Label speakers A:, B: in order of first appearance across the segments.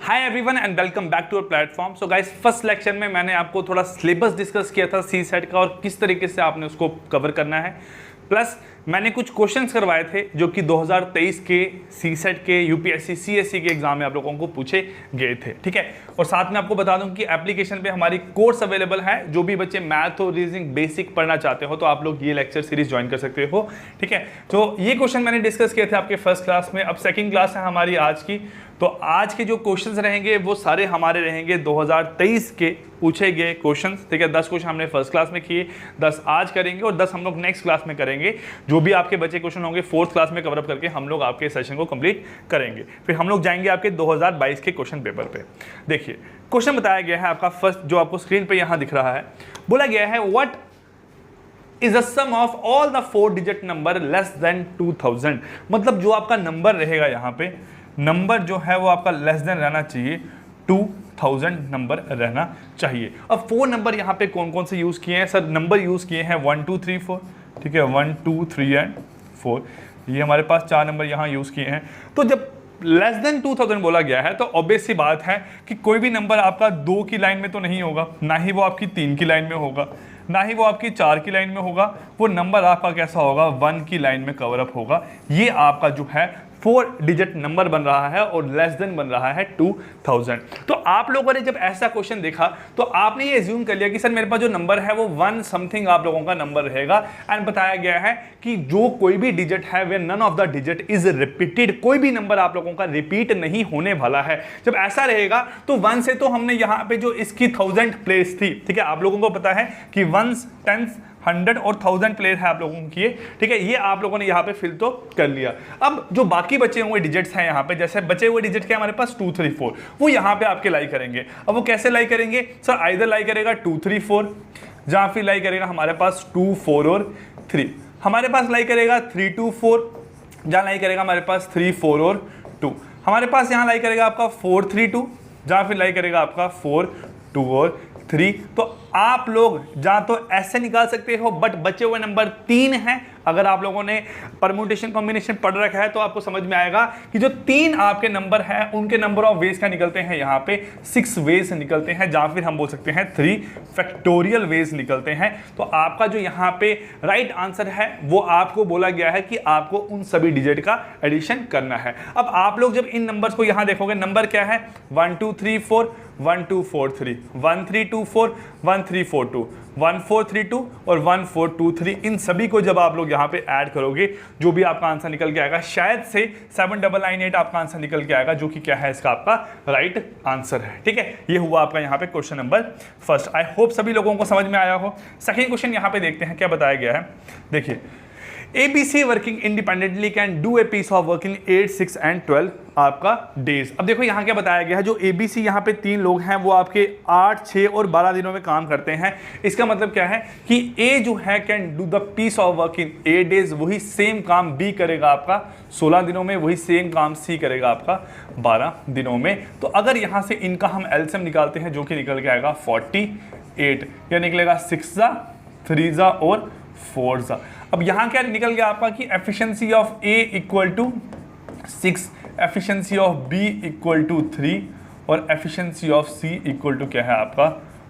A: Hi everyone and welcome back to our platform. So guys, first lecture में मैंने आपको थोड़ा सिलेबस डिस्कस किया था सी सेट का और किस तरीके से आपने उसको कवर करना है। प्लस मैंने कुछ क्वेश्चंस करवाए थे जो कि 2023 के सी सेट के यूपीएससी सीएससी के एग्जाम में आप लोगों को पूछे गए थे, ठीक है। और साथ में आपको बता दूं कि एप्लीकेशन पे हमारी कोर्स अवेलेबल है। जो भी बच्चे मैथ और रीजनिंग बेसिक पढ़ना चाहते हो तो आप लोग ये लेक्चर सीरीज ज्वाइन कर सकते हो, ठीक है। तो ये क्वेश्चन मैंने डिस्कस किए थे आपके फर्स्ट क्लास में। अब सेकेंड क्लास है हमारी आज की, तो आज के जो क्वेश्चंस रहेंगे वो सारे हमारे रहेंगे 2023 के पूछे गए क्वेश्चंस, ठीक है। 10 क्वेश्चन हमने फर्स्ट क्लास में किए, 10 आज करेंगे और 10 हम लोग नेक्स्ट क्लास में करेंगे। जो भी आपके बचे क्वेश्चन होंगे फोर्थ क्लास में कवर अप करके हम लोग आपके सेशन को कंप्लीट करेंगे। फिर हम लोग जाएंगे आपके 2022 के क्वेश्चन पेपर पे। देखिए क्वेश्चन बताया गया है आपका फर्स्ट, जो आपको स्क्रीन पे यहां दिख रहा है। बोला गया है what is the sum of all the 4 digit number less than 2000। मतलब जो आपका नंबर रहेगा यहाँ पे, नंबर जो है वो आपका लेस देन रहना चाहिए, 2000 नंबर रहना चाहिए। अब 4 नंबर यहाँ पे कौन कौन से यूज किए हैं सर? नंबर यूज किए हैं 1 2 3 4, ठीक है। 1 2 3 एंड 4, ये हमारे पास 4 नंबर यहाँ यूज किए हैं। तो जब लेस देन 2000 बोला गया है तो ऑब्वियस सी बात है कि कोई भी नंबर आपका 2 की लाइन में तो नहीं होगा, ना ही वो आपकी 3 की लाइन में होगा, ना ही वो आपकी 4 की लाइन में होगा। वो नंबर आपका कैसा होगा? 1 की लाइन में कवर अप होगा। ये आपका जो है 4 डिजिट नंबर बन रहा है और लेस देन बन रहा है 2000। तो आप लोगों ने जब ऐसा क्वेश्चन देखा तो आपने ये एज्यूम कर लिया कि सर मेरे पास जो नंबर है वो 1 समथिंग आप लोगों का नंबर रहेगा। एंड बताया गया है कि जो कोई भी डिजिट है वे none of the digit is repeated. कोई भी नंबर आप लोगों का रिपीट नहीं होने वाला है। जब ऐसा रहेगा तो 1 से तो हमने यहाँ पे जो इसकी 1000 प्लेस थी, ठीक है, आप लोगों को पता है कि 1s 10s 100 और 1000 प्लेस है आप लोगों की, ठीक है। ये आप लोगों ने यहाँ पे फिल तो कर लिया। अब जो बाकी बचे हुए डिजिट्स हैं यहाँ पे, जैसे बचे हुए डिजिट के हमारे पास 2 3 4, वो यहाँ पे आपके लाई करेंगे। अब वो कैसे लाई करेंगे सर? आइदर लाई करेगा 2 3 4, जहाँ फिर लाई करेगा हमारे पास 2 4 और 3, हमारे पास लाई करेगा 3 2 4, जहाँ लाई करेगा हमारे पास 3 4 और 2, हमारे पास यहाँ लाई करेगा आपका 4 3 2, जहाँ फिर लाई करेगा आपका 4 2 और 3। तो आप लोग जहाँ तो ऐसे निकाल सकते हो, बट बचे हुए नंबर 3 हैं। अगर आप लोगों ने परम्यूटेशन कॉम्बिनेशन पढ़ रखा है तो आपको समझ में आएगा कि जो 3 आपके नंबर हैं उनके नंबर ऑफ वेज क्या निकलते हैं, यहाँ पे 6 वेज निकलते हैं, जहाँ फिर हम बोल सकते हैं 3 फैक्टोरियल वेज निकलते हैं। तो आपका जो यहाँ पे राइट आंसर है वो आपको बोला गया है कि आपको उन सभी डिजिट का एडिशन करना है। अब आप लोग जब इन नंबर्स को यहाँ देखोगे, नंबर क्या है? 1 2 3 4, 1 2 4 3, 1 3 2 4, 1 3 4 2, 1 4 3 2 और 1 4 2 3। इन सभी को जब आप लोग यहाँ पे ऐड करोगे जो भी आपका आंसर निकल के आएगा, शायद से 7998 आपका आंसर निकल के आएगा, जो कि क्या है इसका आपका राइट आंसर है, ठीक है। ये हुआ आपका यहाँ पे question number first. I hope सभी लोगों को समझ में आया हो। सेकेंड क्वेश्चन यहाँ पे देखते हैं क्या बताया गया है। देखिए, ABC working independently can do a piece of work in 8 6 and 12 आपका डेज। अब देखो यहाँ क्या बताया गया है, जो ABC यहाँ पे 3 लोग हैं वो आपके 8 6 और 12 दिनों में काम करते हैं। इसका मतलब क्या है कि A जो है can do the piece of work in 8 days, वही सेम काम B करेगा आपका 16 दिनों में, वही सेम काम C करेगा आपका 12 दिनों में। तो अगर यहाँ से इनका हम एलसीएम निकालते हैं जो कि निकल के आएगा 48, या निकलेगा 6 जा 3 जा और 4 जा। अब यहाँ क्या निकल गया आपका कि efficiency of A equal to 6, efficiency of B equal to 3 और efficiency of C equal to क्या है आपका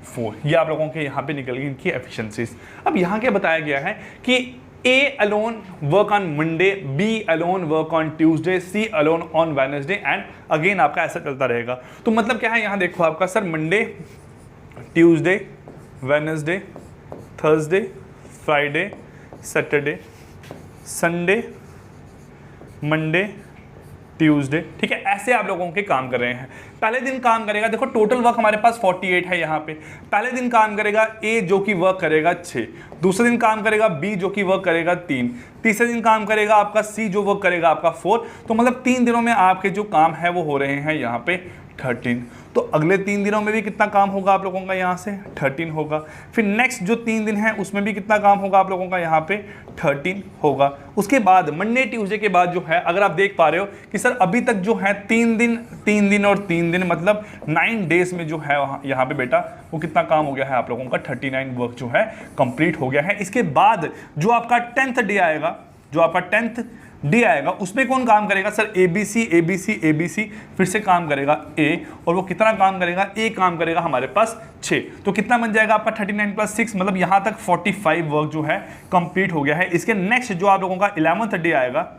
A: 4। ये आप लोगों के यहाँ पे निकल गई इनकी एफिशिएंसीज। अब यहाँ क्या बताया गया है कि A alone work on Monday, B alone work on Tuesday, C alone on Wednesday and again आपका ऐसा चलता रहेगा। तो मतलब क्या है, यहाँ देखो आपका sir Monday, Tuesday, Wednesday, Thursday, Friday, Saturday, Sunday, Monday, Tuesday, ठीक है। ऐसे आप लोगों के काम कर रहे हैं। पहले दिन काम करेगा, देखो टोटल वर्क हमारे पास 48 है यहाँ पे। पहले दिन काम करेगा A जो कि वर्क करेगा 6, दूसरे दिन काम करेगा B जो कि वर्क करेगा 3, तीसरे दिन काम करेगा आपका C जो वर्क करेगा आपका 4। तो मतलब 3 दिनों में आपके जो काम है वो हो रहे हैं यहाँ पे 13। तो अगले 3 दिनों में भी कितना काम होगा आप लोगों का? यहाँ से 13 होगा। फिर नेक्स्ट जो 3 दिन है उसमें भी कितना काम होगा आप लोगों का? यहाँ पे 13 होगा। उसके बाद मंडे ट्यूसडे के बाद जो है, अगर आप देख पा रहे हो कि सर अभी तक जो है 3 दिन और 3 दिन, मतलब 9 डेज में जो है यहाँ पे बेटा वो कितना काम हो गया है आप लोगों का? 39 वर्क जो है कंप्लीट हो गया है। इसके बाद जो आपका 10th डे आएगा, जो आपका 10th डी आएगा, उसमें कौन काम करेगा सर, ABC ABC ABC, फिर से काम करेगा ए, और वो कितना काम करेगा, ए काम करेगा हमारे पास 6, तो कितना बन जाएगा आपका 39 + 6, मतलब यहाँ तक 45 वर्क जो है कंप्लीट हो गया है। इसके नेक्स्ट जो आप लोगों का 11th डे आएगा,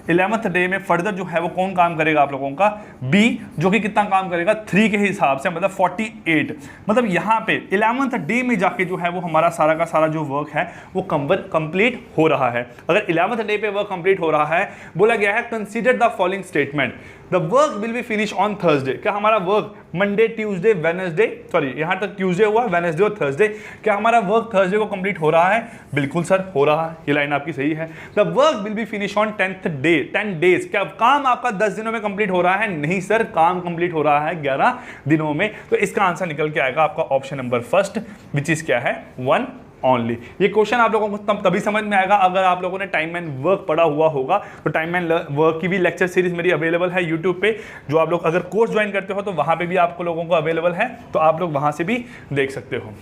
A: 11th डे में फर्दर जो है वो कौन काम करेगा आप लोगों का, बी, जो कि कितना काम करेगा 3 के हिसाब से, मतलब 48, मतलब यहाँ पे 11th डे में जाके जो है वो हमारा सारा का सारा जो वर्क है वो कंप्लीट हो रहा है। अगर 11th डे पे वर्क कंप्लीट हो रहा है, बोला गया है consider the following statement, the work will be finish on Thursday, क्या हमारा work Monday Tuesday Wednesday, sorry यहाँ तक ट्यूसडे हुआ, वेडनेसडे और थर्सडे, क्या हमारा वर्क थर्सडे को कंप्लीट हो रहा है, बिल्कुल सर हो रहा है, ये लाइन आपकी सही है। The work will be finish on 10th day, 10 days, क्या काम आपका 10 दिनों में कंप्लीट हो रहा है, नहीं सर, काम कंप्लीट हो रहा है 11 दिनों में। तो इसका आंसर निकल के आएगा आपका option number first, which is क्या है 1 ओनली। ये क्वेश्चन आप लोगों को तभी समझ में आएगा अगर आप लोगों ने टाइम एंड वर्क पढ़ा हुआ होगा। तो टाइम एंड वर्क की भी लेक्चर सीरीज मेरी अवेलेबल है यूट्यूब पे, जो आप लोग अगर कोर्स ज्वाइन करते हो तो वहां पे भी आपको लोगों को अवेलेबल है, तो आप लोग वहां से भी देख सकते हो।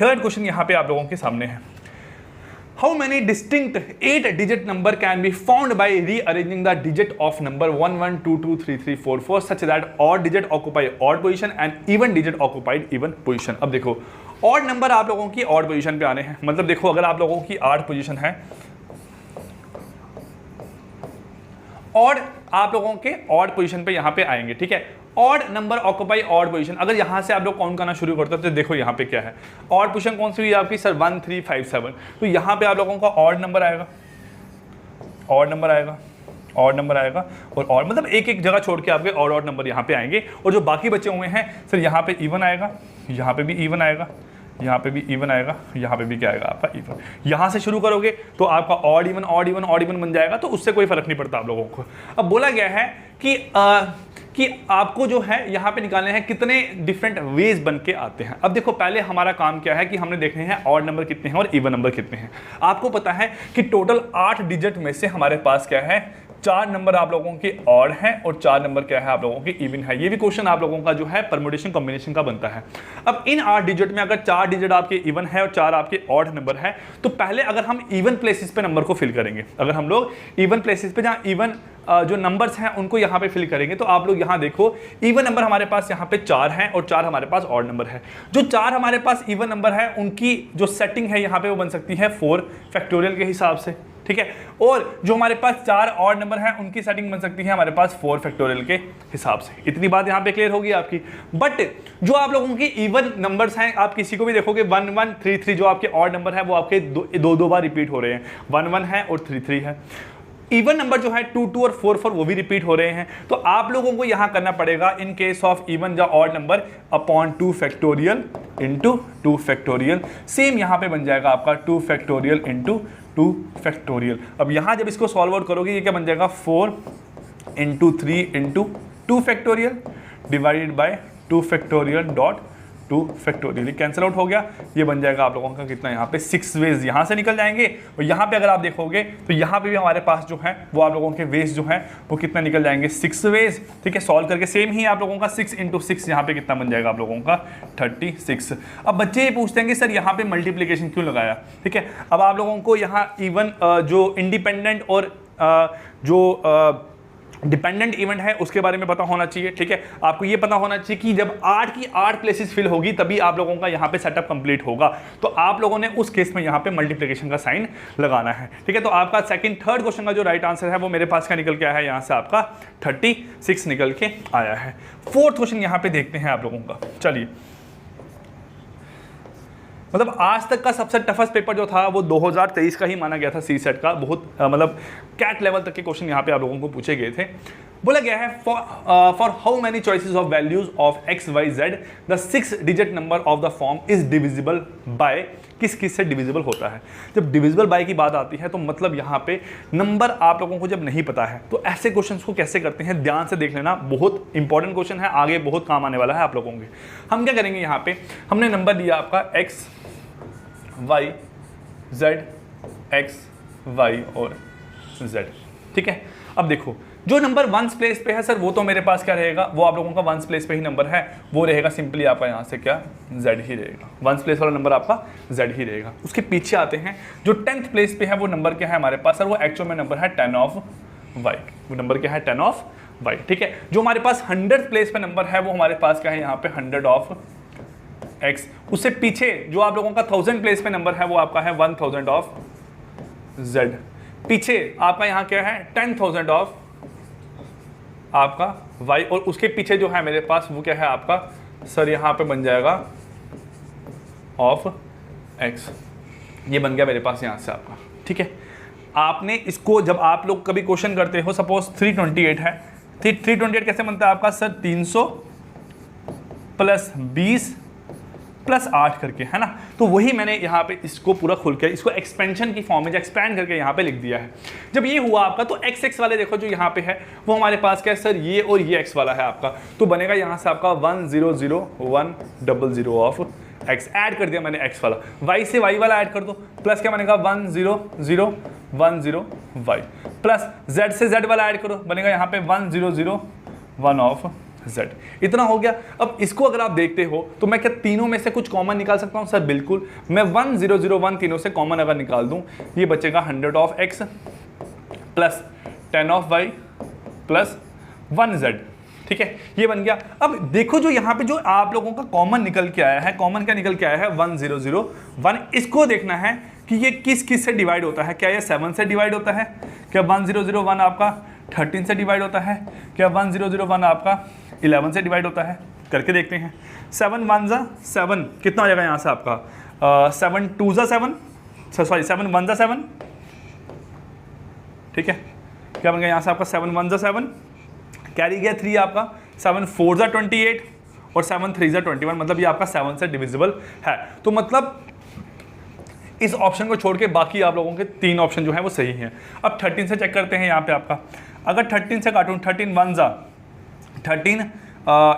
A: थर्ड क्वेश्चन यहाँ पे आप लोगों के सामने है, How many distinct 8-digit number can be found by rearranging the digit of number 1 1 2 2 3 3 4 4 such that odd digit occupy odd position and even digit occupied even position। अब देखो ऑड नंबर आप लोगों की ऑड पोजीशन पे आने हैं, मतलब देखो अगर आप लोगों की 8 पोजीशन है, ऑड आप लोगों के ऑड पोजीशन पे यहां पे आएंगे, ठीक है। Odd number occupy odd position, अगर यहां से आप लोग काउंट करना शुरू करते हो तो देखो यहां पे क्या है, ऑड पोजीशन कौन सी हुई आपकी सर 1 3 5 7, तो यहां पे आप लोगों का ऑड नंबर आएगा, ऑड नंबर आएगा, ऑड नंबर आएगा, और मतलब एक एक जगह छोड़ के आपके ऑड नंबर यहाँ पे आएंगे, और जो बाकी बचे हुए हैं सर यहाँ पे इवन आएगा, यहाँ पे भी इवन आएगा, यहाँ पे भी इवन आएगा, यहाँ पे भी क्या आएगा आपका इवन। यहाँ से शुरू करोगे तो आपका odd even odd even odd even बन जाएगा, तो उससे कोई फर्क नहीं पड़ता आप लोगों को। अब बोला गया है कि आपको जो है यहाँ पे निकालने हैं कितने डिफरेंट वेज बन के आते हैं। अब देखो पहले हमारा काम क्या है कि हमने देखने हैं ऑड नंबर कितने हैं और इवन नंबर कितने हैं। आपको पता है कि टोटल 8 डिजिट में से हमारे पास क्या है, 4 नंबर आप लोगों के ऑड हैं और 4 नंबर क्या है आप लोगों के इवन है। ये भी क्वेश्चन आप लोगों का जो है परम्यूटेशन कॉम्बिनेशन का बनता है। अब इन 8 डिजिट में अगर 4 डिजिट आपके इवन है और 4 आपके ऑड नंबर है, तो पहले अगर हम इवन प्लेसेस पे नंबर को फिल करेंगे, अगर हम लोग इवन प्लेसेस पे जहाँ इवन जो नंबर्स हैं उनको यहाँ पे फिल करेंगे, तो आप लोग यहाँ देखो इवन नंबर हमारे पास यहाँ पे 4 हैं और 4 हमारे पास ऑड नंबर है। जो 4 हमारे पास इवन नंबर है उनकी जो सेटिंग है यहाँ पे वो बन सकती है 4 फैक्टोरियल के हिसाब से, ठीक है। और जो हमारे पास 4 ऑड नंबर हैं उनकी सेटिंग बन सकती है हमारे पास 4 फैक्टोरियल के हिसाब से। इतनी बात यहाँ पे क्लियर होगी आपकी। बट जो आप लोगों की इवन नंबर्स हैं, आप किसी को भी देखोगे 1 1 3 3 जो आपके ऑड नंबर है वो आपके दो बार रिपीट हो रहे हैं, 1 1 है और 3 3 है। इवन नंबर जो है 2 2 और 4 4 वो भी रिपीट हो रहे हैं। तो आप लोगों को यहां करना पड़ेगा इन केस ऑफ इवन या odd number upon 2 factorial into 2 factorial. Same यहां पे बन जाएगा आपका 2 फैक्टोरियल इंटू 2 फैक्टोरियल। अब यहां जब इसको सॉल्व आउट करोगे ये क्या बन जाएगा 4 into 3 into 2 factorial divided by 2 factorial dot 2 factorial. Cancel out हो गया, ये बन जाएगा आप लोगों का कितना, यहाँ पे 6 वेज यहाँ से निकल जाएंगे। और यहाँ पे अगर आप देखोगे तो यहाँ पे भी हमारे पास जो है वो आप लोगों के वेज जो है वो कितना निकल जाएंगे 6 वेज, ठीक है। सॉल्व करके सेम ही आप लोगों का 6 इंटू 6 यहाँ पे कितना बन जाएगा आप लोगों का 36। अब बच्चे ये पूछते हैं कि सर यहाँ पे मल्टीप्लीकेशन क्यों लगाया, ठीक है। अब आप लोगों को यहाँ इवन जो इंडिपेंडेंट और जो डिपेंडेंट इवेंट है उसके बारे में पता होना चाहिए, ठीक है। आपको ये पता होना चाहिए कि जब 8 की 8 प्लेसेस फिल होगी तभी आप लोगों का यहाँ पे सेटअप कंप्लीट होगा। तो आप लोगों ने उस केस में यहाँ पे मल्टीप्लिकेशन का साइन लगाना है, ठीक है। तो आपका थर्ड क्वेश्चन का जो राइट आंसर है वो मेरे पास क्या निकल के आया है, यहाँ से आपका 36 निकल के आया है। फोर्थ क्वेश्चन यहाँ पे देखते हैं आप लोगों का। चलिए, मतलब आज तक का सबसे टफेस्ट पेपर जो था वो 2023 का ही माना गया था सी सेट का। बहुत मतलब कैट लेवल तक के क्वेश्चन यहाँ पे आप लोगों को पूछे गए थे। बोला गया है for how many choices of values of x y z the 6 digit number of the form is divisible by, किस किस से डिविजिबल होता है। जब डिविजिबल बाय की बात आती है तो मतलब यहाँ पे नंबर आप लोगों को जब नहीं पता है तो ऐसे क्वेश्चंस को कैसे करते हैं, ध्यान से देख लेना। बहुत इंपॉर्टेंट क्वेश्चन है, आगे बहुत काम आने वाला है आप लोगों के। हम क्या करेंगे, यहाँ पे हमने नंबर दिया आपका x y z, x y और जेड, ठीक है। अब देखो जो नंबर वंस प्लेस पे है सर वो तो मेरे पास क्या रहेगा, वो आप लोगों का वंस प्लेस पे ही नंबर है, वो रहेगा सिंपली आपका यहाँ से क्या z ही रहेगा, वंस प्लेस वाला नंबर आपका z ही रहेगा। उसके पीछे आते हैं, जो 10th प्लेस पे है वो नंबर क्या है हमारे पास सर, वो एक्चुअल में नंबर है 10 ऑफ y, वो नंबर क्या है 10 ऑफ y, ठीक है। जो हमारे पास 100th प्लेस पे नंबर है वो हमारे पास क्या है यहाँ पे 100 ऑफ x। उससे पीछे जो आप लोगों का 1000 प्लेस पे नंबर है वो आपका है 1000 ऑफ z। पीछे आपका यहाँ क्या है 10,000 ऑफ आपका y, और उसके पीछे जो है मेरे पास वो क्या है आपका सर यहाँ पे बन जाएगा ऑफ x। ये बन गया मेरे पास यहाँ से आपका, ठीक है। आपने इसको जब आप लोग कभी क्वेश्चन करते हो, सपोज 328 है, 328 कैसे बनता है आपका सर 300 प्लस 20 प्लस 8 करके, है ना। तो वही मैंने यहाँ पे इसको पूरा खुल के इसको एक्सपेंशन की फॉर्म में एक्सपैंड करके यहाँ पे लिख दिया है। जब ये हुआ आपका तो एक्स एक्स वाले देखो जो यहाँ पे है वो हमारे पास क्या है सर, ये और ये एक्स वाला है आपका, तो बनेगा यहाँ से आपका 100,100 ऑफ एक्स। ऐड कर दिया मैंने एक्स वाला, वाई से वाई वाला ऐड कर दो, प्लस क्या बनेगा 100,10 वाई, प्लस जेड से जेड वाला ऐड करो, बनेगा यहाँ पे 100,1 ऑफ z। इतना हो गया। अब इसको अगर आप देखते हो तो मैं क्या तीनों में से कुछ कॉमन निकाल सकता हूं सर, बिल्कुल। मैं 1,0,0,1 तीनों से कॉमन अगर निकाल दूं, ये बचेगा 100 of x plus 10 of y plus 1z, ठीक है, ये बन गया। अब देखो जो यहाँ पे जो आप लोगों का कॉमन निकल के आया है, कॉमन क्या निकल के आया है 1,0,0,1। इसको देखना है कि ये किस किस से डिवाइड होता है। क्या ये 7 से डिवाइड होता है, क्या 1,0,0,1 आपका 13 से डिवाइड होता है, क्या 1,0,0,1 आपका 11 से डिवाइड होता है, करके देखते हैं। 7 1 जा 7 कितना हो जाएगा यहाँ से आपका 7 2 जा 7, सॉरी 7 1 जा 7, ठीक है। क्या बन गया यहाँ से आपका 7 1 जा 7, कैरी गया 3 आपका, 7 4 जा 28 और 7 3 जा 21, मतलब ये आपका 7 से डिविजिबल है। तो मतलब इस ऑप्शन को छोड़ के बाकी आप लोगों के 3 ऑप्शन जो है वो सही हैं। अब 13 से चेक करते हैं यहाँ पे आपका, अगर 13 से काटूँ 13 1 जा 13,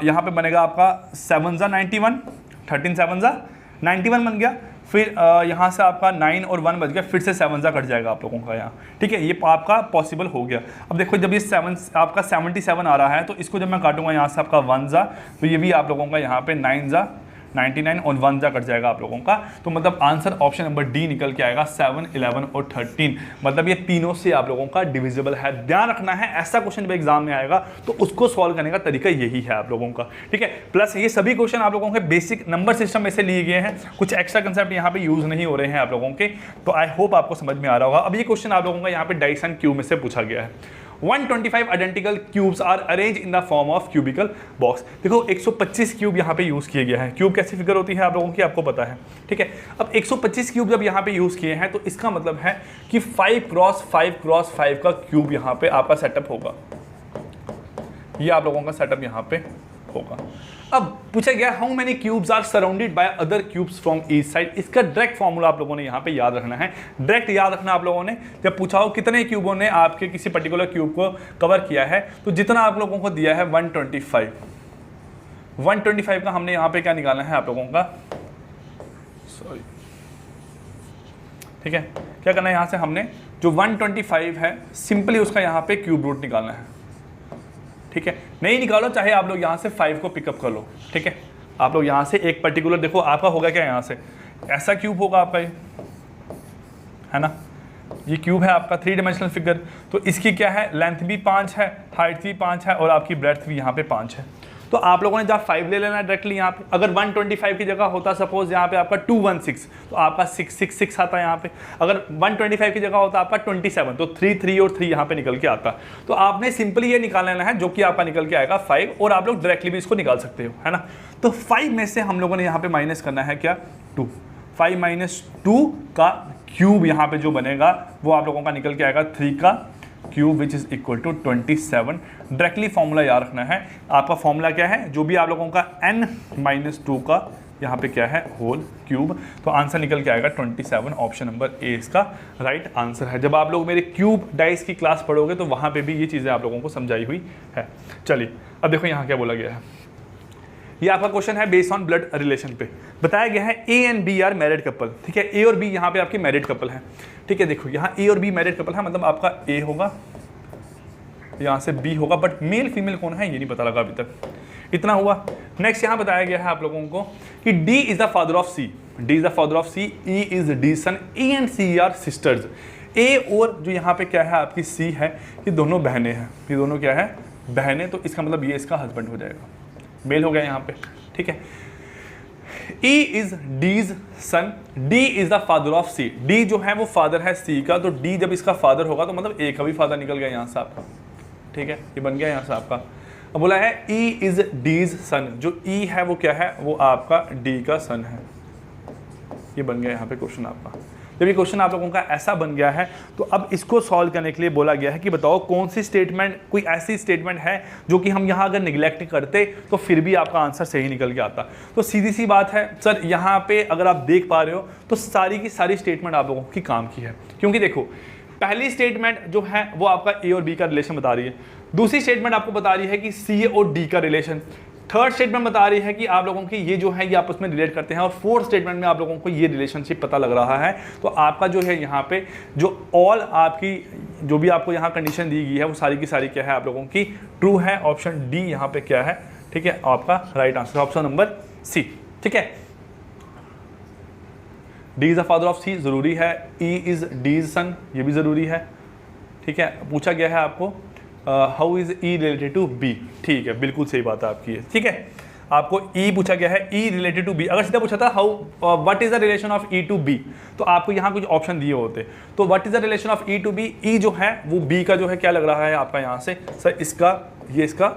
A: यहाँ पे बनेगा आपका 7 जा 91, 13 7 जा 91 बन गया। फिर यहाँ से आपका 9 और 1 बच गया, फिर से 7 जा कट जाएगा आप लोगों का यहाँ, ठीक है। ये आपका पॉसिबल हो गया। अब देखो जब ये 7 आपका 77 आ रहा है तो इसको जब मैं काटूंगा यहाँ से आपका 1 जा, तो ये भी आप लोगों का यहाँ पे 9 जा 99 और 1 जा कट जाएगा आप लोगों का। तो मतलब आंसर ऑप्शन नंबर डी निकल के आएगा 7 11 और 13, मतलब ये तीनों से आप लोगों का डिविजिबल है। ध्यान रखना है ऐसा क्वेश्चन जब एग्जाम में आएगा तो उसको सॉल्व करने का तरीका यही है आप लोगों का, ठीक है। प्लस ये सभी क्वेश्चन आप लोगों के बेसिक नंबर सिस्टम में से लिए गए हैं, कुछ एक्स्ट्रा कंसेप्ट यहाँ पे यूज नहीं हो रहे हैं आप लोगों के, तो आई होप आपको समझ में आ रहा होगा। अब ये क्वेश्चन आप लोगों का यहाँ पे डाइसन क्यूब में से पूछा गया है। 125 identical cubes are arrange in the form of cubical box. देखो 125 क्यूब यहाँ पे यूज किया गया है। क्यूब कैसी फिगर होती है आप लोगों की आपको पता है, ठीक है। अब 125 क्यूब जब यहाँ पे यूज किए हैं तो इसका मतलब है कि 5 क्रॉस 5 का क्यूब यहाँ पे आपका सेटअप होगा, ये आप लोगों का सेटअप यहाँ पे होगा। अब पूछा गया how many cubes are surrounded by other cubes from each side. इसका डायरेक्ट फॉर्मूला आप लोगों ने यहाँ पे याद रखना है, डायरेक्ट याद रखना आप लोगों ने। जब पूछा हो कितने क्यूबों ने आपके किसी पर्टिकुलर क्यूब को कवर किया है, तो जितना आप लोगों को दिया है 125 का हमने यहाँ पे क्या निकालना है आप लोगों का, सॉरी, ठीक है। क्या करना है यहाँ से हमने जो 125 है सिंपली उसका यहाँ पे क्यूब रूट निकालना है, ठीक है। नहीं निकालो चाहे आप लोग यहाँ से 5 को पिकअप कर लो, ठीक है। आप लोग यहाँ से एक पर्टिकुलर देखो आपका होगा क्या, यहाँ से ऐसा क्यूब होगा आपका, ये है ना, ये क्यूब है आपका 3 डायमेंशनल फिगर। तो इसकी क्या है, लेंथ भी 5 है, हाइट भी 5 है और आपकी ब्रेड्थ भी यहाँ पे 5 है। तो आप लोगों ने जहाँ 5 ले लेना है डायरेक्टली यहाँ पे। अगर 125 की जगह होता सपोज यहाँ पे आपका 216, तो आपका 666 आता है यहाँ पे। अगर 125 की जगह होता आपका 27, तो 3 और 3 यहाँ पे निकल के आता। तो आपने सिंपली ये निकाल लेना है जो कि आपका निकल के आएगा 5, और आप लोग डायरेक्टली भी इसको निकाल सकते हो, है ना। तो 5 में से हम लोगों ने यहाँ पे माइनस करना है क्या, 2। 5 माइनस 2 का क्यूब यहाँ पे जो बनेगा वो आप लोगों का निकल के आएगा 3 का cube which is equal to 27। Directly formula याद रखना है। आपका फॉर्मूला क्या है, जो भी आप लोगों का n माइनस 2 का यहाँ पे क्या है होल क्यूब, तो आंसर निकल के आएगा 27। ऑप्शन नंबर ए इसका राइट आंसर है। जब आप लोग मेरे क्यूब डाइस की क्लास पढ़ोगे तो वहाँ पे भी ये चीज़ें आप लोगों को समझाई हुई है। चलिए अब देखो यहाँ क्या बोला गया है। ये आपका क्वेश्चन है बेस्ड ऑन ब्लड रिलेशन पे। बताया गया है A and B are married couple, ठीक है। ए और बी यहाँ पे आपकी मैरिड कपल है, ठीक है। देखो यहाँ ए और बी मैरिड कपल है, मतलब आपका ए होगा यहाँ से बी होगा, बट मेल फीमेल कौन है ये नहीं पता लगा अभी तक। इतना हुआ। नेक्स्ट यहाँ बताया गया है आप लोगों को कि D is the father of C, D is the father of C, E is D son, A and C are sisters. A और जो यहाँ पे क्या है आपकी सी है, ये दोनों बहनें हैं, ये दोनों क्या है बहनें, तो इसका मतलब ये इसका हस्बैंड हो जाएगा, मेल हो गया यहाँ पे, ठीक है। E is D's son, D is the father of C, D जो है वो फादर है C का, तो D जब इसका फादर होगा तो मतलब A का भी फादर निकल गया यहाँ से आपका, ठीक है, ये बन गया यहाँ से आपका। अब बोला है E इज डीज सन, जो E है वो क्या है, वो आपका D का सन है, ये बन गया यहाँ पे क्वेश्चन आपका। जब ये क्वेश्चन आप लोगों का ऐसा बन गया है तो अब इसको सॉल्व करने के लिए बोला गया है कि बताओ कौन सी स्टेटमेंट, कोई ऐसी स्टेटमेंट है जो कि हम यहाँ अगर निगलेक्ट करते तो फिर भी आपका आंसर सही निकल के आता। तो सीधी सी बात है सर, यहाँ पे अगर आप देख पा रहे हो तो सारी की सारी स्टेटमेंट आप लोगों की काम की है, क्योंकि देखो पहली स्टेटमेंट जो है वो आपका ए और बी का रिलेशन बता रही है, दूसरी स्टेटमेंट आपको बता रही है कि सी और डी का रिलेशन, थर्ड स्टेटमेंट बता रही है कि आप लोगों की ये जो है ये आपस में रिलेट करते हैं, और फोर्थ स्टेटमेंट में आप लोगों को ये रिलेशनशिप पता लग रहा है। तो आपका जो है यहाँ पे जो ऑल आपकी जो भी आपको यहाँ कंडीशन दी गई है वो सारी की सारी क्या है आप लोगों की ट्रू है। ऑप्शन डी यहाँ पे क्या है, ठीक है, आपका right answer option number C, ठीक है। D is the father of C जरूरी है, ई इज डीज सन ये भी जरूरी है, ठीक है। पूछा गया है आपको how is E related to B, ठीक है, बिल्कुल सही बात है आपकी है, ठीक है। आपको ई पूछा गया है, ई रिलेटेड टू बी, अगर सीधा पूछा था how what is the relation of E to B, तो आपको यहाँ कुछ ऑप्शन दिए होते। तो what is the relation of E to B, E जो है वो बी का जो है क्या लग रहा है आपका यहाँ से, सर इसका ये इसका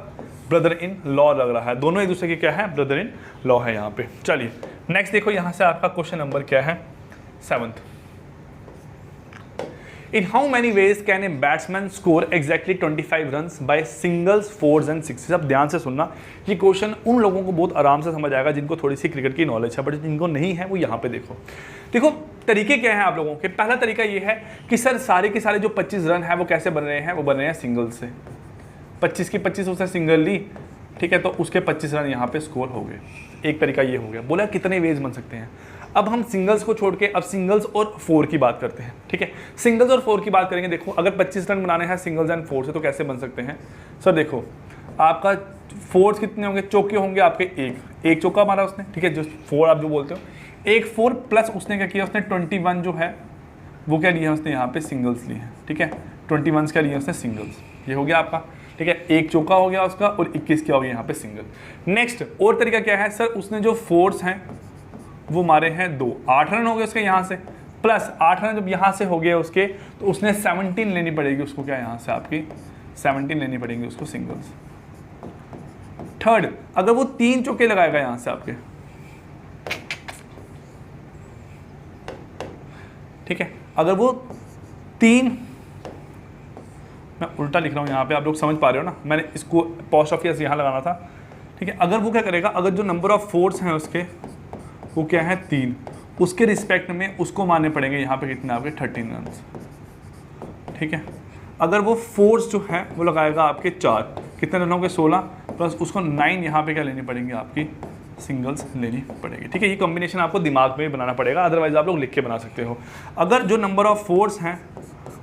A: ब्रदर इन लॉ लग रहा है, दोनों एक दूसरे के क्या है ब्रदर इन लॉ है यहाँ पे। चलिए नेक्स्ट देखो यहाँ से आपका क्वेश्चन नंबर क्या है 7th। In how many ways can a batsman score exactly 25 runs by singles, fours and sixes? अब ध्यान से सुनना, ये क्वेश्चन उन लोगों को बहुत आराम से समझ आएगा जिनको थोड़ी सी क्रिकेट की नॉलेज है, बट जिनको नहीं है वो यहाँ पे देखो। देखो तरीके क्या हैं आप लोगों के। पहला तरीका ये है कि सर सारे के सारे जो 25 रन है वो कैसे बन रहे हैं, वो बन रहे हैं सिंगल से, 25 की 25 उसने सिंगल ली, ठीक है, तो उसके 25 रन यहाँ पे स्कोर हो गए। एक तरीका ये हो गया। बोला कितने वेज बन सकते हैं। अब हम सिंगल्स को छोड़ के अब सिंगल्स और फोर की बात करते हैं, ठीक है। सिंगल्स और फोर की बात करेंगे। देखो अगर 25 रन बनाने हैं सिंगल्स एंड फोर से तो कैसे बन सकते हैं सर। देखो आपका फोर्स कितने होंगे, चौके होंगे आपके, एक चौका मारा उसने, ठीक है, जो फोर आप जो बोलते हो, एक फोर प्लस उसने क्या किया, उसने 21 जो है वो क्या लिया उसने यहाँ पे सिंगल्स लिए हैं, ठीक है। 21 क्या लिया उसने सिंगल्स, ये हो गया आपका, ठीक है। एक चौका हो गया उसका और 21 क्या हो गया यहाँ पे सिंगल। नेक्स्ट और तरीका क्या है सर, उसने जो फोर्स हैं वो मारे हैं 2, 8 रन हो गए उसके यहाँ से, प्लस 8 रन जब यहाँ से हो गए उसके तो उसने 17 लेनी पड़ेगी उसको, क्या यहाँ से आपकी 17 लेनी पड़ेगी उसको सिंगल्स। थर्ड अगर वो 3 चौके लगाएगा यहाँ से आपके, ठीक है, अगर वो 3, मैं उल्टा लिख रहा हूँ यहाँ पे, आप लोग समझ पा रहे हो ना, मैंने इसको पोस्ट ऑफिस यहाँ लगाना था, ठीक है। अगर वो क्या करेगा, अगर जो नंबर ऑफ फोर्स हैं उसके वो क्या है 3, उसके रिस्पेक्ट में उसको मारने पड़ेंगे यहाँ पे कितने आपके 13 रन, ठीक है। अगर वो फोर्स जो है वो लगाएगा आपके 4, कितने रन होंगे 16, प्लस उसको 9 यहाँ पे क्या लेनी पड़ेंगी आपकी सिंगल्स लेनी पड़ेगी, ठीक है। ये कॉम्बिनेशन आपको दिमाग में बनाना पड़ेगा, अदरवाइज आप लोग लिख के बना सकते हो। अगर जो नंबर ऑफ फोर्स हैं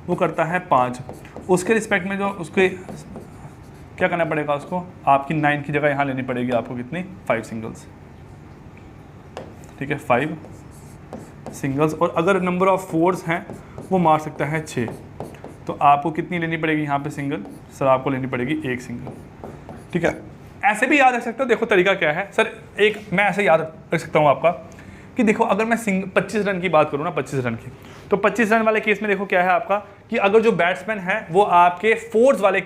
A: वो करता है 5, उसके रिस्पेक्ट में जो उसके क्या करना पड़ेगा उसको, आपकी 9 की जगह यहाँ लेनी पड़ेगी आपको कितनी 5 सिंगल्स, ठीक है, 5 सिंगल्स। और अगर नंबर ऑफ फोर्स हैं वो मार सकता है 6, तो आपको कितनी लेनी पड़ेगी यहाँ पे सिंगल, सर आपको लेनी पड़ेगी 1 सिंगल, ठीक है। ऐसे भी याद रख सकते हो, देखो तरीका क्या है सर, एक मैं ऐसे याद रख सकता हूँ आपका कि देखो अगर मैं 25 रन की बात करूँ ना, 25 रन की, तो 25 रन वाले केस में देखो क्या है आपका कि अगर जो बैट्समैन है वो आपके फोर्स वाले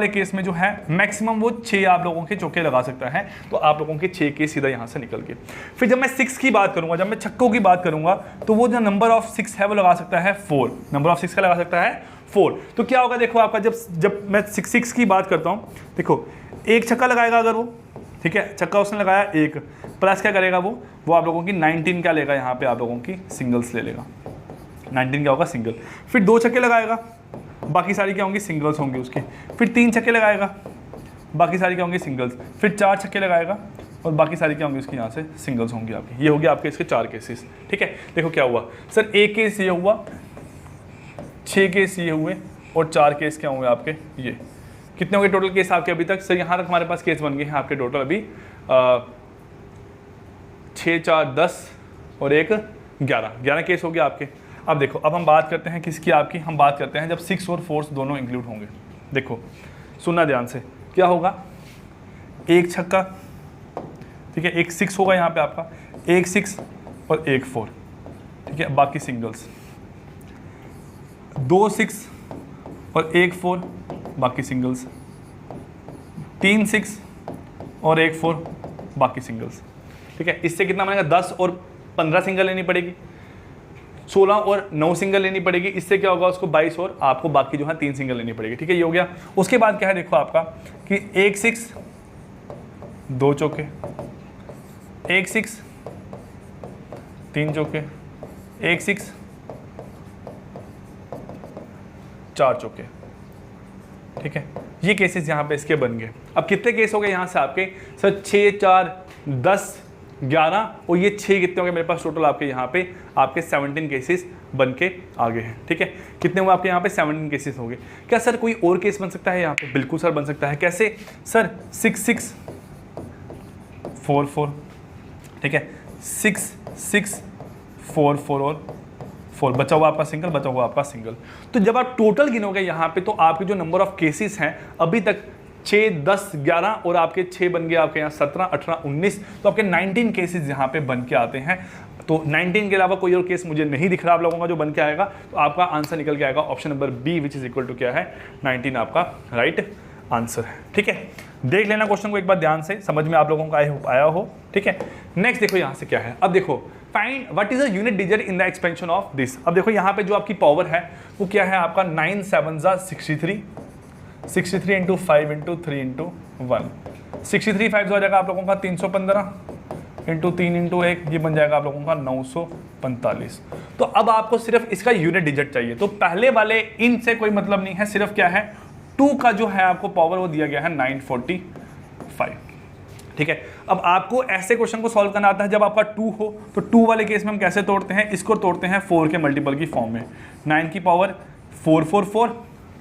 A: केस में जो है मैक्सिमम वो 6 आप लोगों के चौके लगा सकता है, तो आप लोगों के 6 के सीधा यहाँ से निकल के। फिर जब मैं 6 की बात करूँगा, जब मैं छक्कों की बात करूँगा, तो वो जो नंबर ऑफ 6 है वो लगा सकता है 4, नंबर ऑफ 6 का लगा सकता है 4। तो क्या होगा देखो आपका, जब मैं 6 की बात करता हूँ, देखो एक छक्का लगाएगा अगर वो, ठीक है, छक्का उसने लगाया 1, प्लस क्या करेगा वो आप लोगों की 19 क्या लेगा यहाँ पे आप लोगों की सिंगल्स ले लेगा, 19 क्या होगा सिंगल। फिर 2 छक्के लगाएगा, बाकी सारी क्या होंगी सिंगल्स होंगी उसकी। फिर 3 छक्के लगाएगा, बाकी सारी क्या होंगी सिंगल्स। फिर 4 छक्के लगाएगा और बाकी सारी क्या होंगी उसकी यहाँ से सिंगल्स होंगी आपकी। ये हो गया आपके इसके 4 केसेस, ठीक है। देखो क्या हुआ सर, एक केस ये हुआ, 6 केस ये हुए और 4 केस क्या होंगे आपके, ये कितने होंगे टोटल केस आपके अभी तक? सर यहाँ तक हमारे पास केस बन गए हैं आपके टोटल अभी 6 4 10 और 1 11 केस हो गया आपके। अब देखो, अब हम बात करते हैं किसकी आपकी, हम बात करते हैं जब 6 और 4 दोनों इंक्लूड होंगे। देखो सुनना ध्यान से, क्या होगा, 1 छक्का, ठीक है, 1 6 होगा यहाँ पे आपका, 1 6 और 1 4, ठीक है, बाकी सिंगल्स, 2 6 और 1 4 बाकी सिंगल्स, 3 6 और 1 4 बाकी सिंगल्स, ठीक है। इससे कितना बनेगा, 10 और 15 सिंगल लेनी पड़ेगी, 16 और 9 सिंगल लेनी पड़ेगी। इससे क्या होगा, उसको 22 और आपको बाकी जो है 3 सिंगल लेनी पड़ेगी, ठीक है, ये हो गया। उसके बाद क्या है, देखो आपका कि 1 6 2 चौके, 1 6 3 चौके, 1 6 4 चौके, ठीक है। ये केसेस यहाँ पे इसके बन गए। अब कितने केस हो गए यहाँ से आपके, सर 6 4 10 11 और ये 6 कितने हो गए मेरे पास टोटल आपके यहाँ पे आपके 17 केसेस बन के आ गए हैं, ठीक है। कितने हुए आपके यहाँ पे 17 केसेस हो गए। क्या सर कोई और केस बन सकता है यहाँ पे? बिल्कुल सर बन सकता है। कैसे सर, 6 6 4 4, ठीक है, 6 6 4 4 और 4, बचा हुआ आपका सिंगल, बचा हुआ आपका सिंगल। तो जब आप टोटल गिनोगे यहाँ पे तो आपके जो नंबर ऑफ केसेस हैं अभी तक 6 10 11 और आपके 6 बन गए आपके यहाँ 17 18 19, तो आपके 19 केसेस यहाँ पे बन के आते हैं। तो 19 के अलावा कोई और केस मुझे नहीं दिख रहा आप लोगों का जो बन के आएगा, तो आपका आंसर निकल के आएगा option number B, which is equal to क्या है, 19 आपका राइट आंसर है, ठीक है। देख लेना क्वेश्चन को एक बार ध्यान से, समझ में आप लोगों का आया हो, ठीक है। नेक्स्ट देखो यहाँ से क्या है, अब देखो find what is a unit digit in the expansion of this. अब देखो यहाँ पे जो आपकी पावर है वो क्या है आपका, 9 7 63, 63 इंटू 5 इंटू 3 इंटू 1, 63 5 हो जाएगा आप लोगों का 315 इंटू 3 इंटू 1, ये बन जाएगा आप लोगों का 945। तो अब आपको सिर्फ इसका यूनिट डिजिट चाहिए। तो पहले वाले इनसे कोई मतलब नहीं है, सिर्फ क्या है 2 का जो है आपको पावर वो दिया गया है 945, ठीक है। अब आपको ऐसे क्वेश्चन को सॉल्व करना आता है जब आपका 2 हो, तो 2 वाले केस में हम कैसे तोड़ते हैं, इसको तोड़ते हैं 4 के मल्टीपल की फॉर्म में, 9 की पावर 444,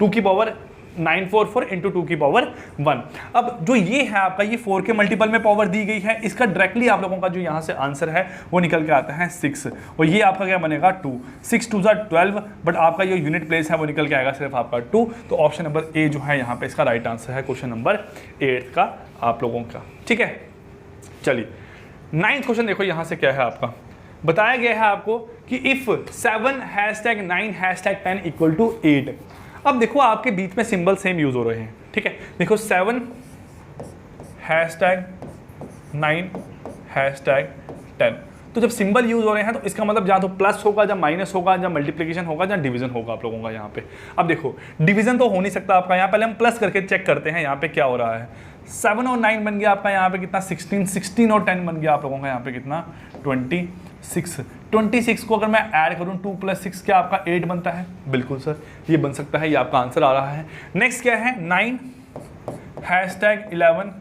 A: 2 की पावर 944 इंटू 2 की पावर 1। अब जो ये है आपका, ये 4 के मल्टीपल में पावर दी गई है, इसका डायरेक्टली आप लोगों का जो यहाँ से आंसर है वो निकल के आता है 6, और ये आपका क्या बनेगा 2, 6 2 12, बट आपका जो यूनिट प्लेस है वो निकल के आएगा सिर्फ आपका 2। तो ऑप्शन नंबर ए जो है यहाँ पे इसका राइट आंसर है क्वेश्चन नंबर 8 का आप लोगों का, ठीक है। चलिए 9th क्वेश्चन देखो यहाँ से क्या है आपका, बताया गया है आपको कि इफ 7 #9 #10 इक्वल टू 8। अब देखो आपके बीच में सिंबल सेम यूज हो रहे हैं, ठीक है। देखो 7 #9 #10, तो जब सिंबल यूज हो रहे हैं तो इसका मतलब जहाँ तो प्लस होगा, जहाँ माइनस होगा, जहाँ मल्टीप्लिकेशन होगा, जहाँ डिवीजन होगा आप लोगों का यहाँ पे। अब देखो डिवीजन तो हो नहीं सकता आपका, यहाँ पहले हम प्लस करके चेक करते हैं यहाँ पे क्या हो रहा है। 7 और 9 बन गया आपका यहाँ पे कितना 16, 16 और 10 बन गया आप लोगों का यहाँ पे कितना 26। 26 को अगर मैं ऐड करूँ 2 + 6 क्या आपका 8 बनता है? बिल्कुल सर ये बन सकता है, ये आपका आंसर आ रहा है। नेक्स्ट क्या है 9 #11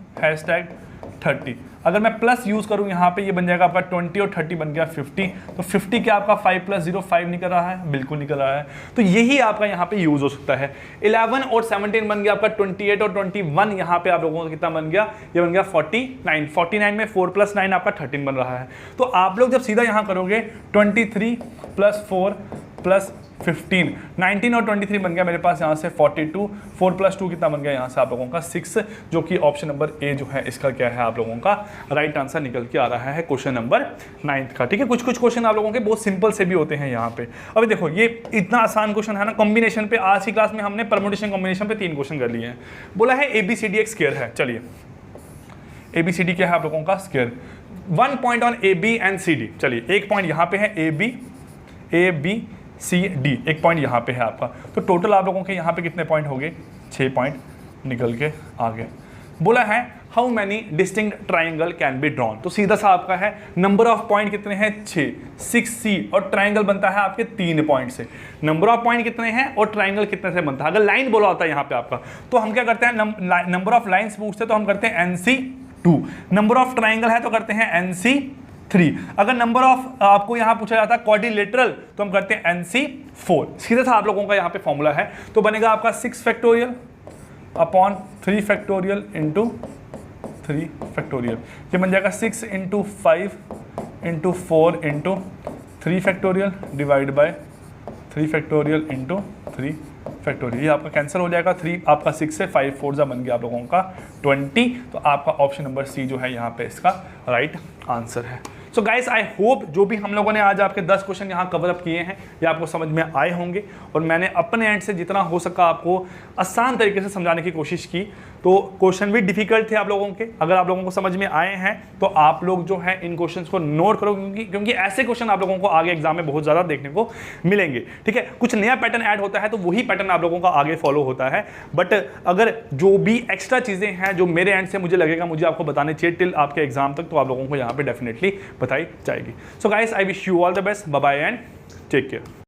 A: #30, अगर मैं प्लस यूज करूं यहाँ पे ये बन जाएगा आपका 20 और 30 बन गया 50। तो 50 क्या आपका 5 + 0 5 निकल रहा है, बिल्कुल निकल रहा है। तो यही आपका यहाँ पे यूज हो सकता है। 11 और 17 बन गया आपका 28 और 21, यहाँ पे आप लोगों को कितना बन गया, ये बन गया 49। 49 में 4 + 9 आपका 13 बन रहा है। तो आप लोग जब सीधा यहाँ करोगे 23 + 4 + 15, 19 और 23 बन गया मेरे पास यहाँ से 42, 4 + 2 कितना बन गया यहाँ से आप लोगों का 6, जो कि ऑप्शन नंबर ए जो है इसका क्या है आप लोगों का राइट आंसर निकल के आ रहा है क्वेश्चन नंबर 9 का, ठीक है। कुछ क्वेश्चन आप लोगों के बहुत सिंपल से भी होते हैं यहाँ पे। अभी देखो ये इतना आसान क्वेश्चन है ना, कॉम्बिनेशन पे आज की क्लास में हमने परमुटेशन कॉम्बिनेशन पे 3 क्वेश्चन कर लिए हैं। बोला है ABCD एक स्क्वायर है, चलिए ABCD क्या है आप लोगों का square, 1 point on AB and CD। चलिए एक पॉइंट यहाँ पे है ABCD, एक पॉइंट यहाँ पे है आपका, तो टोटल आप लोगों के यहाँ पे कितने पॉइंट हो गए, 6 पॉइंट निकल के आ गए। बोला है how many distinct triangle can be drawn, तो सीधा सा आपका है नंबर ऑफ पॉइंट कितने हैं 6, 6C, और ट्राइंगल बनता है आपके 3 पॉइंट से। नंबर ऑफ पॉइंट कितने हैं और ट्राइंगल कितने से बनता है। अगर लाइन बोला होता है यहाँ पे आपका, तो हम क्या करते हैं, नंबर ऑफ लाइन्स पूछते तो हम करते हैं NC2, नंबर ऑफ ट्राइंगल है तो करते हैं NC 3। अगर नंबर ऑफ आपको यहां पूछा जाता है क्वाड्रिलेटरल तो हम करते हैं NC4। सीधा था आप लोगों का यहां पे फॉर्मूला है, तो बनेगा आपका 6 factorial upon 3 factorial into 3 factorial. ये बन जाएगा 6 into 5 into 4 into 3 factorial divide by 3 factorial into 3 factorial. ये आपका कैंसिल हो जाएगा, 3 आपका 6 से 5 4 जा बन गया आप लोगों का 20। तो आपका ऑप्शन नंबर सी जो है यहाँ पे इसका राइट आंसर है। सो गाइस आई होप जो भी हम लोगों ने आज आपके 10 क्वेश्चन यहाँ कवर अप किए हैं ये आपको समझ में आए होंगे, और मैंने अपने एंड से जितना हो सका आपको आसान तरीके से समझाने की कोशिश की। तो क्वेश्चन भी डिफिकल्ट थे आप लोगों के, अगर आप लोगों को समझ में आए हैं तो आप लोग जो है इन क्वेश्चंस को नोट करो, क्योंकि ऐसे क्वेश्चन आप लोगों को आगे एग्जाम में बहुत ज़्यादा देखने को मिलेंगे। ठीक है, कुछ नया पैटर्न ऐड होता है तो वही पैटर्न आप लोगों का आगे फॉलो होता है, बट अगर जो भी एक्स्ट्रा चीज़ें हैं जो मेरे एंड से मुझे लगेगा मुझे आपको बताने चाहिए टिल आपके एग्जाम तक, तो आप लोगों को यहाँ पे डेफिनेटली बताई जाएगी। So guys I wish you all the best, bye bye and take care.